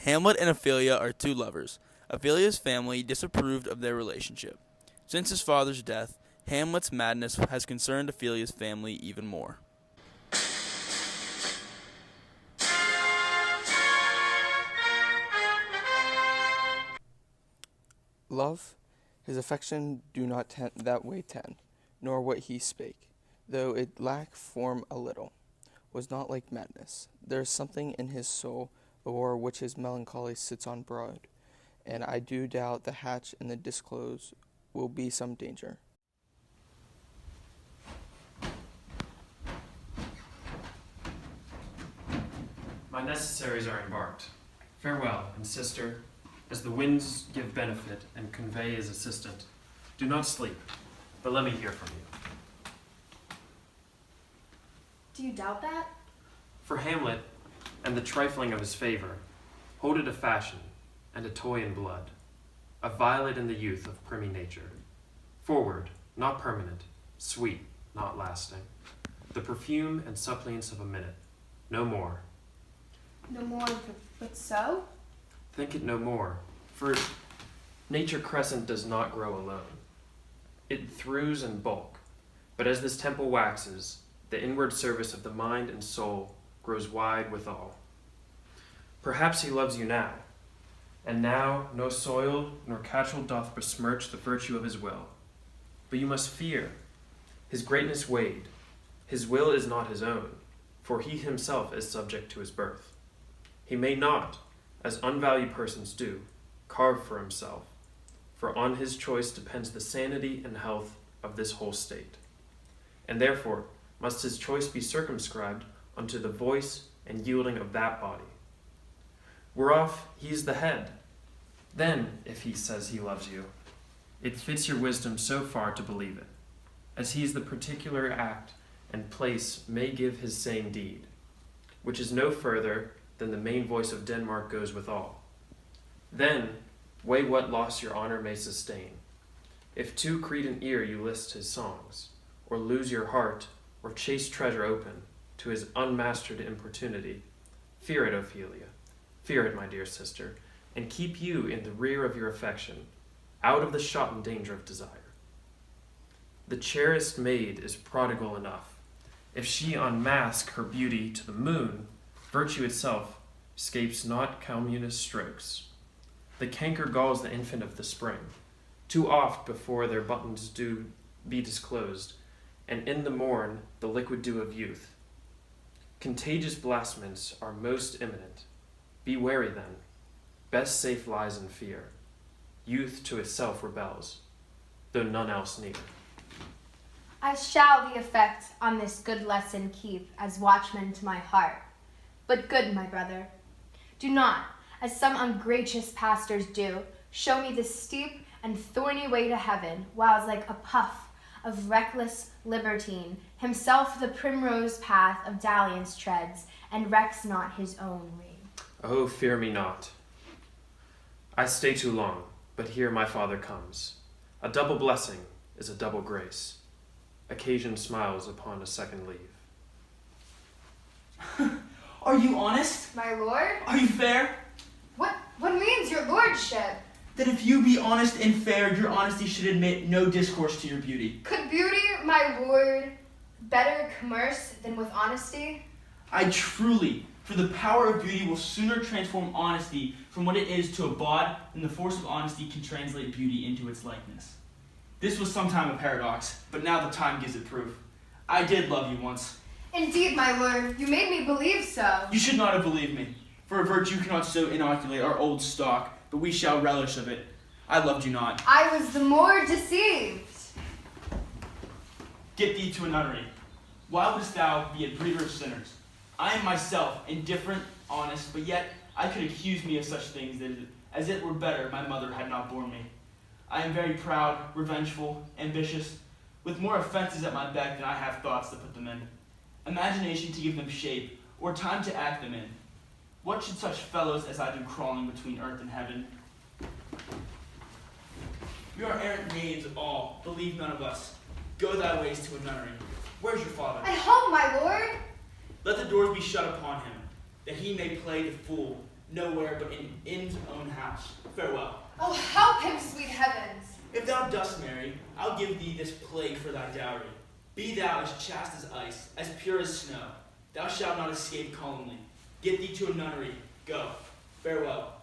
Hamlet and Ophelia are two lovers. Ophelia's family disapproved of their relationship. Since his father's death, Hamlet's madness has concerned Ophelia's family even more. Love, his affection do not that way tend, nor what he spake, though it lack form a little, was not like madness. There is something in his soul, o'er which his melancholy sits on broad, and I do doubt the hatch and the disclose will be some danger. My necessaries are embarked. Farewell, and sister, as the winds give benefit and convey his assistant. Do not sleep, but let me hear from you. Do you doubt that? For Hamlet, and the trifling of his favor, hold it a fashion, and a toy in blood, a violet in the youth of primy nature. Forward, not permanent, sweet, not lasting, the perfume and suppliance of a minute, no more. No more, but so? Think it no more, for nature crescent does not grow alone. It throws in bulk, but as this temple waxes, the inward service of the mind and soul grows wide withal. Perhaps he loves you now, and now no soiled nor catchel doth besmirch the virtue of his will. But you must fear, his greatness weighed, his will is not his own, for he himself is subject to his birth. He may not, as unvalued persons do, carve for himself, for on his choice depends the sanity and health of this whole state. And therefore must his choice be circumscribed unto the voice and yielding of that body. Whereof he is the head. Then, if he says he loves you, it fits your wisdom so far to believe it, as he is the particular act and place may give his saying deed, which is no further than the main voice of Denmark goes withal. Then weigh what loss your honor may sustain, if to credent ear you list his songs, or lose your heart, or chaste treasure open to his unmastered importunity. Fear it, Ophelia, fear it, my dear sister, and keep you in the rear of your affection, out of the shot and danger of desire. The cherished maid is prodigal enough. If she unmask her beauty to the moon, virtue itself escapes not communist strokes. The canker galls the infant of the spring, too oft before their buttons do be disclosed, and in the morn the liquid dew of youth. Contagious blasphements are most imminent. Be wary then. Best safe lies in fear. Youth to itself rebels, though none else near. I shall the effect on this good lesson keep as watchman to my heart. But good, my brother, do not, as some ungracious pastors do, show me the steep and thorny way to heaven, whiles like a puff of reckless libertine, himself the primrose path of dalliance treads, and recks not his own way. Oh, fear me not. I stay too long, but here my father comes. A double blessing is a double grace. Occasion smiles upon a second leave. Are you honest? My lord? Are you fair? What means your lordship? That if you be honest and fair, your honesty should admit no discourse to your beauty. Could beauty, my lord, better commerce than with honesty? I truly, for the power of beauty will sooner transform honesty from what it is to a bawd than the force of honesty can translate beauty into its likeness. This was sometime a paradox, but now the time gives it proof. I did love you once. Indeed, my lord, you made me believe so. You should not have believed me, for a virtue cannot so inoculate our old stock, but we shall relish of it. I loved you not. I was the more deceived. Get thee to a nunnery. Why wouldst thou be a breeder of sinners? I am myself indifferent, honest, but yet I could accuse me of such things as it were better my mother had not borne me. I am very proud, revengeful, ambitious, with more offenses at my beck than I have thoughts to put them in, imagination to give them shape, or time to act them in. What should such fellows as I do crawling between earth and heaven? We are errant knaves all, believe none of us. Go thy ways to a nunnery. Where's your father? At home, my lord. Let the doors be shut upon him, that he may play the fool, nowhere but in his own house. Farewell. Oh, help him, sweet heavens! If thou dost marry, I'll give thee this plague for thy dowry. Be thou as chaste as ice, as pure as snow. Thou shalt not escape calmly. Get thee to a nunnery. Go. Farewell.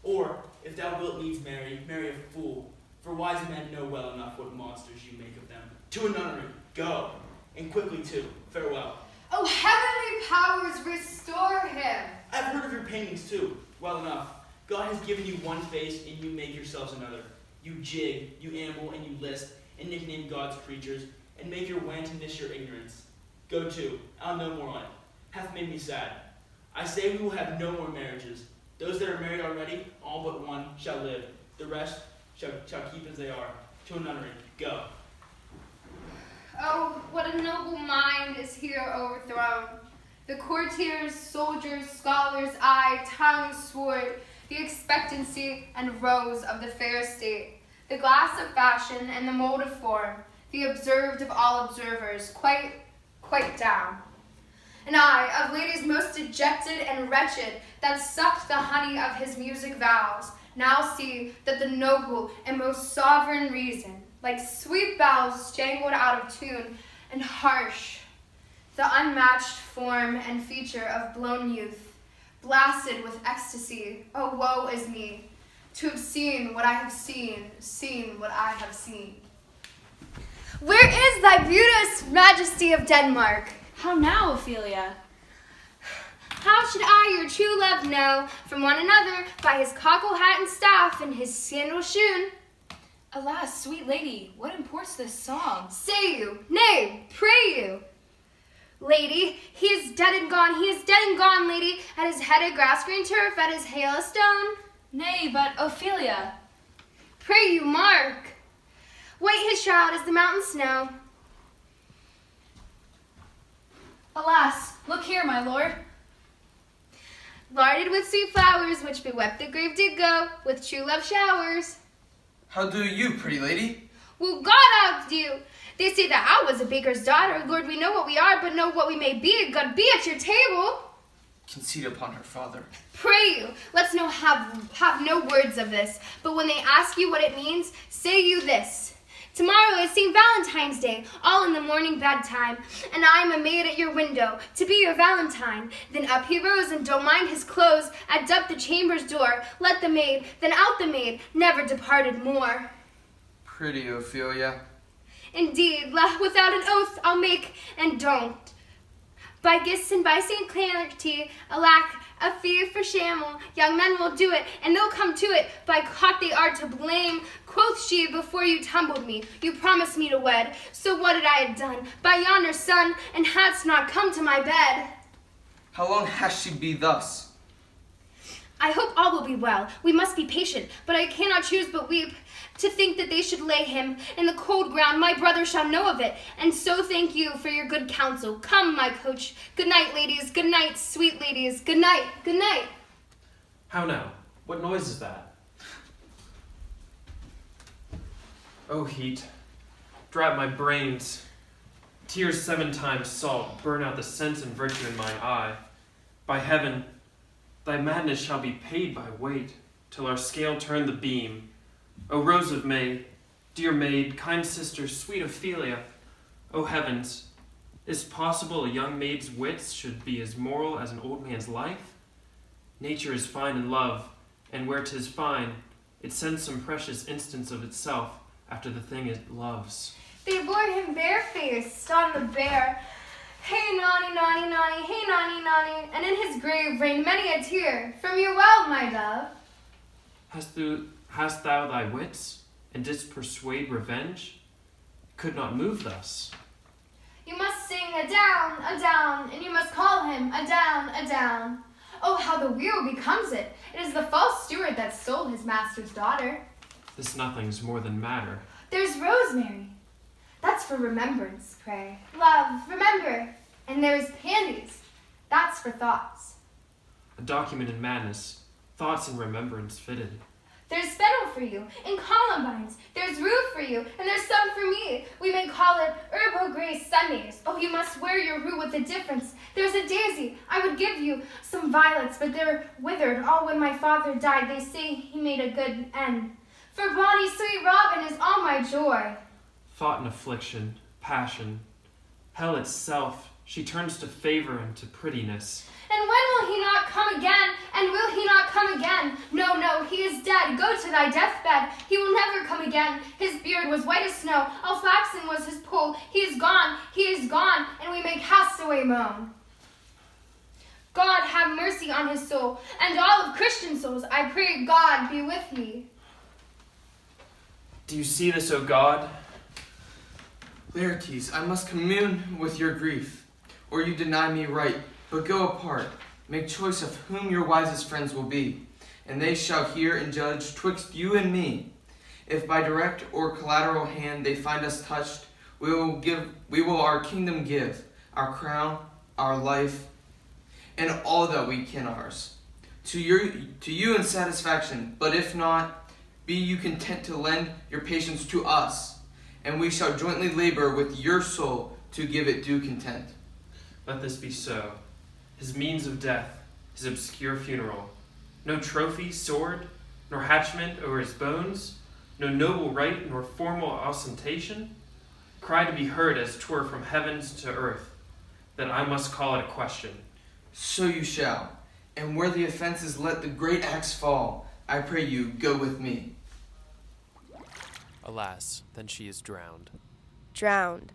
Or, if thou wilt needs marry, marry a fool. For wise men know well enough what monsters you make of them. To a nunnery. Go. And quickly too. Farewell. Oh, heavenly powers, restore him! I've heard of your paintings too. Well enough. God has given you one face, and you make yourselves another. You jig, you amble, and you list, and nickname God's creatures, and make your wantonness your ignorance. Go to. I'll no more on it. Hath made me sad. I say we will have no more marriages. Those that are married already, all but one, shall live. The rest shall keep as they are. To a nunnery. Go. Oh, what a noble mind is here overthrown. The courtiers, soldiers, scholars, eye, tongue sword, the expectancy and rose of the fair state, the glass of fashion and the mold of form, the observed of all observers, quite down. And I, of ladies most dejected and wretched, that sucked the honey of his music vows, now see that the noble and most sovereign reason, like sweet bells jangled out of tune, and harsh, the unmatched form and feature of blown youth, blasted with ecstasy, oh woe is me, to have seen what I have seen what I have seen. Where is thy beauteous majesty of Denmark? How now, Ophelia? How should I, your true love, know from one another by his cockle hat and staff and his sandal shoon? Alas, sweet lady, what imports this song? Say you, nay, pray you. Lady, he is dead and gone, lady, at his head a grass-green turf, at his hail a stone. Nay, but Ophelia. Pray you, mark. White his shroud as the mountain snow. Alas, look here, my lord. Larded with sweet flowers, which bewept the grave did go, with true love showers. How do you, pretty lady? Will God outdo? They say that I was a baker's daughter. Lord, we know what we are, but know what we may be. God be at your table. Conceit upon her father. Pray you, let's no have no words of this. But when they ask you what it means, say you this. Tomorrow is St. Valentine's Day, all in the morning bedtime, and I am a maid at your window, to be your Valentine. Then up he rose, and don't mind his clothes, at up the chamber's door, let the maid, then out the maid, never departed more. Pretty Ophelia. Indeed, without an oath I'll make, and don't. By Gis and by St. Clarity, alack, a fee for shammel, young men will do it, and they'll come to it, by cock they are to blame. Quoth she, before you tumbled me, you promised me to wed, so what had I had done, by yonder sun, and hadst not come to my bed? How long has she be thus? I hope all will be well, we must be patient, but I cannot choose but weep, to think that they should lay him in the cold ground. My brother shall know of it, and so thank you for your good counsel. Come, my coach. Good night, ladies. Good night, sweet ladies. Good night. Good night. How now? What noise is that? Oh, heat, dry my brains. Tears 7 times salt burn out the sense and virtue in mine eye. By heaven, thy madness shall be paid by weight, till our scale turn the beam. O Rose of May, dear maid, kind sister, sweet Ophelia, O heavens, is possible a young maid's wits should be as moral as an old man's life? Nature is fine in love, and where 'tis fine, it sends some precious instance of itself after the thing it loves. They bore him barefaced on the bear. Hey, naughty, naughty, naughty, hey, naughty, naughty, and in his grave rained many a tear from your well, my dove. Hast thou thy wits, and didst persuade revenge? Could not move thus. You must sing a down, and you must call him a down. Oh, how the wheel becomes it! It is the false steward that stole his master's daughter. This nothing's more than matter. There's rosemary. That's for remembrance, pray. Love, remember. And there's pansies. That's for thoughts. A document in madness, thoughts and remembrance fitted. There's spennel for you, and columbines. There's rue for you, and there's some for me. We may call it Herbo Grace Sundays. Oh, you must wear your rue with a difference. There's a daisy. I would give you some violets, but they're withered. All when my father died, they say he made a good end. For bonny sweet Robin is all my joy. Thought and affliction, passion, hell itself, she turns to favor and to prettiness. And when will he not come again? And will he not come again? No, no, he is dead. Go to thy deathbed. He will never come again. His beard was white as snow. All flaxen was his poll. He is gone, and we may cast away moan. God have mercy on his soul, and all of Christian souls. I pray God be with me. Do you see this, O God? Laertes, I must commune with your grief, or you deny me right. But go apart, make choice of whom your wisest friends will be, and they shall hear and judge twixt you and me. If by direct or collateral hand they find us touched, we will our kingdom give, our crown, our life, and all that we can ours. To you in satisfaction, but if not, be you content to lend your patience to us, and we shall jointly labor with your soul to give it due content. Let this be so. His means of death, his obscure funeral. No trophy, sword, nor hatchment o'er his bones, no noble rite, nor formal ostentation. Cry to be heard as 'twere from heavens to earth, that I must call it a question. So you shall, and where the offense is, let the great axe fall. I pray you, go with me. Alas, then she is drowned. Drowned.